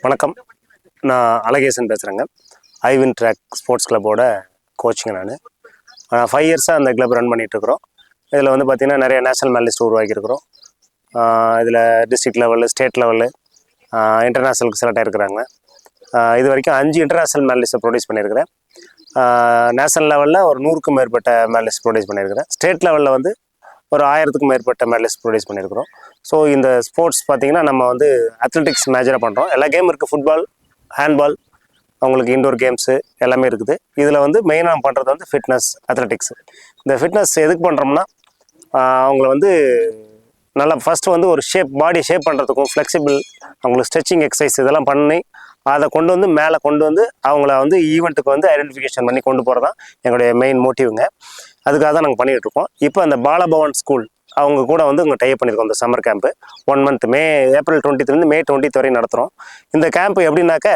வணக்கம். நான் அழகேசன் பேசுகிறேங்க. ஐவின் ட்ராக் ஸ்போர்ட்ஸ் கிளப்போட கோச்சிங்க. நான் 5 இயர்ஸாக அந்த கிளப் ரன் பண்ணிகிட்ருக்குறோம். இதில் வந்து பார்த்திங்கன்னா நிறைய நேஷ்னல் மெடலிஸ்ட் உருவாக்கியிருக்கிறோம். இதில் டிஸ்ட்ரிக்ட் லெவலு, ஸ்டேட் லெவலு, இன்டர்நேஷ்னலுக்கு செலக்ட் ஆகிருக்கிறாங்க. இது வரைக்கும் 5 இன்டர்நேஷ்னல் மெடலிஸ்ட்டை ப்ரொடியூஸ் பண்ணியிருக்கிறேன். நேஷ்னல் லெவலில் ஒரு 100க்கும் மேற்பட்ட மெடலிஸ்ட் ப்ரொடியூஸ் பண்ணியிருக்கிறேன். ஸ்டேட் லெவலில் வந்து ஒரு 1000க்கும் மேற்பட்ட மெடலிஸ்ட் ப்ரொடியூஸ் பண்ணியிருக்கிறோம். ஸோ இந்த ஸ்போர்ட்ஸ் பார்த்திங்கன்னா நம்ம வந்து அத்லெட்டிக்ஸ் மேஜராக பண்ணுறோம். எல்லா கேம் இருக்குது. ஃபுட்பால், ஹேண்ட்பால், அவங்களுக்கு இன்டோர் கேம்ஸு எல்லாமே இருக்குது. இதில் வந்து மெயினாக பண்ணுறது வந்து ஃபிட்னஸ், அத்லெட்டிக்ஸு. இந்த ஃபிட்னஸ் எதுக்கு பண்ணுறோம்னா அவங்கள வந்து நல்லா ஃபஸ்ட்டு வந்து ஒரு பாடி ஷேப் பண்ணுறதுக்கும், ஃப்ளெக்சிபிள், அவங்களுக்கு ஸ்ட்ரெச்சிங் எக்ஸசைஸ் இதெல்லாம் பண்ணி அதை கொண்டு வந்து மேலே கொண்டு வந்து அவங்கள வந்து ஈவெண்ட்டுக்கு வந்து ஐடென்டிஃபிகேஷன் பண்ணி கொண்டு போகிறது தான் எங்களுடைய மெயின் மோட்டிவ்ங்க. அதுக்காக தான் நாங்கள் பண்ணிகிட்ருக்கோம். இப்போ அந்த பாலபவன் ஸ்கூல் அவங்க கூட வந்து இங்கே டைப் பண்ணியிருக்கோம். இந்த summer camp 1 month April 20th மே 20th வரையும் நடத்துகிறோம். இந்த கேம்ப்பு எப்படின்னாக்க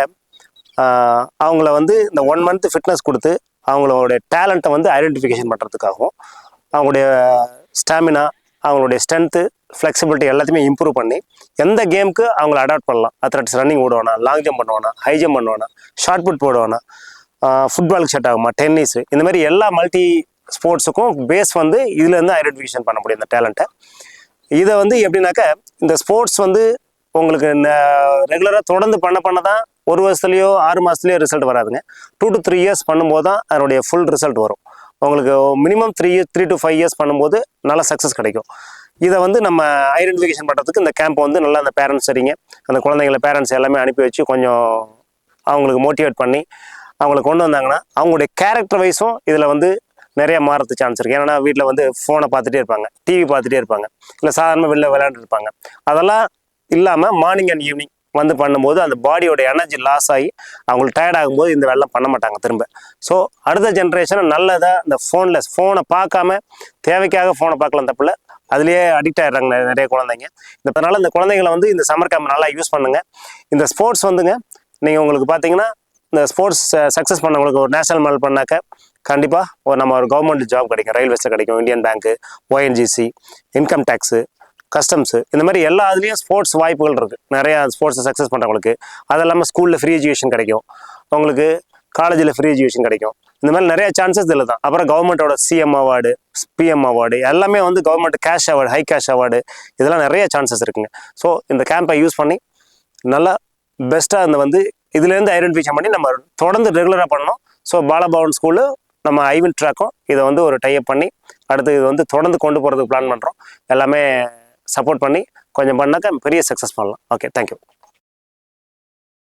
அவங்கள வந்து இந்த 1 மந்த் ஃபிட்னஸ் கொடுத்து அவங்களோட டேலண்ட்டை வந்து ஐடென்டிஃபிகேஷன் பண்ணுறதுக்காகவும், அவங்களுடைய ஸ்டாமினா, அவங்களுடைய ஸ்ட்ரென்த்து, ஃப்ளெக்சிபிலிட்டி எல்லாத்தையுமே இம்ப்ரூவ் பண்ணி எந்த கேமுக்கு அவங்கள அடாப்ட் பண்ணலாம். அத்லெட்ஸ் ரன்னிங் ஓடுவானா, லாங் ஜம்ப் பண்ணுவானா, ஹை ஜம்ப் பண்ணுவானா, ஷார்ட் புட் போடுவானா, ஃபுட்பாலுக்கு செட் ஆகுமா, டென்னிஸு, இந்த மாதிரி எல்லா மல்டி ஸ்போர்ட்ஸுக்கும் பேஸ் வந்து இதுலேருந்து ஐடென்டிஃபிகேஷன் பண்ண முடியும் இந்த டேலண்ட்டை. இதை வந்து எப்படின்னாக்க இந்த ஸ்போர்ட்ஸ் வந்து உங்களுக்கு ரெகுலராக தொடர்ந்து பண்ண தான் 1 வருஷத்துலேயோ 6 மாதத்துலேயோ ரிசல்ட் வராதுங்க. 2 to 3 years பண்ணும்போது தான் அதனுடைய ஃபுல் ரிசல்ட் வரும். உங்களுக்கு மினிமம் 3 to 5 years பண்ணும்போது நல்ல சக்ஸஸ் கிடைக்கும். இதை வந்து நம்ம ஐடென்டிஃபிகேஷன் பண்ணுறதுக்கு இந்த கேம்ப் வந்து நல்லா அந்த பேரண்ட்ஸ் சரிங்க, அந்த குழந்தைங்களை பேரண்ட்ஸ் எல்லாமே அனுப்பி வச்சு கொஞ்சம் அவங்களுக்கு மோட்டிவேட் பண்ணி அவங்கள கொண்டு வந்தாங்கன்னா அவங்களுடைய கேரக்டர் வைஸும் இதில் வந்து நிறைய மாறதுக்கு சான்ஸ் இருக்குது. ஏன்னா வீட்டில் வந்து ஃபோனை பார்த்துட்டே இருப்பாங்க, டிவி பார்த்துட்டே இருப்பாங்க, இல்லை சாதாரணமாக வெளில விளையாண்டுருப்பாங்க. அதெல்லாம் இல்லாமல் மார்னிங் அண்ட் ஈவினிங் வந்து பண்ணும்போது அந்த பாடியோட எனர்ஜி லாஸ் ஆகி அவங்களுக்கு டயர்ட் ஆகும்போது இந்த வேலைலாம் பண்ண மாட்டாங்க திரும்ப. ஸோ அடுத்த ஜென்ரேஷனை நல்லதாக இந்த ஃபோனை பார்க்காம தேவைக்காக ஃபோனை பார்க்கலாம் தப்பில்லை, அதுலேயே அடிக்ட் ஆகிடுறாங்க நிறைய குழந்தைங்க. இதனால் இந்த குழந்தைங்களை வந்து இந்த சம்மர் கேம்ப் நல்லா யூஸ் பண்ணுங்கள். இந்த ஸ்போர்ட்ஸ் வந்துங்க நீங்கள் உங்களுக்கு பார்த்தீங்கன்னா இந்த ஸ்போர்ட்ஸ் சக்ஸஸ் பண்ணவங்களுக்கு ஒரு நேஷனல் மெடல் பண்ணாக்க கண்டிப்பாக நம்ம ஒரு கவர்மெண்ட் ஜாப் கிடைக்கும். ரயில்வேஸில் கிடைக்கும், இந்தியன் பேங்க்கு, ONGC, இன்கம் டேக்ஸு, கஸ்டம்ஸு, இந்த மாதிரி எல்லா இதுலேயும் ஸ்போர்ட்ஸ் வாய்ப்புகள் இருக்குது நிறையா. ஸ்போர்ட்ஸை சக்ஸஸ் பண்ணுறவங்களுக்கு அது இல்லாமல் ஸ்கூலில் ஃப்ரீ எஜுகேஷன் கிடைக்கும், அவங்களுக்கு காலேஜில் ஃப்ரீ எஜுகேஷன் கிடைக்கும். இந்த மாதிரி நிறைய சான்சஸ் இதில் தான். அப்புறம் கவர்மெண்ட்டோட CM அவார்டு, PM அவார்டு எல்லாமே வந்து government cash award, high cash award, இதெல்லாம் நிறைய சான்சஸ் இருக்குங்க. ஸோ இந்த கேம்பை யூஸ் பண்ணி நல்லா பெஸ்ட்டாக இந்த வந்து இதுலேருந்து ஐடென்டிஃபிகேஷன் பண்ணி நம்ம தொடர்ந்து ரெகுலராக பண்ணணும். ஸோ பாலபவன் ஸ்கூலு நம்ம ஐவின் ட்ராக்கும் இதை வந்து ஒரு டைப் பண்ணி அடுத்து இது வந்து தொடர்ந்து கொண்டு போகிறதுக்கு பிளான் பண்ணுறோம். எல்லாமே சப்போர்ட் பண்ணி கொஞ்சம் பண்ணாக்க பெரிய சக்ஸஸ் பண்ணலாம். Okay, thank you.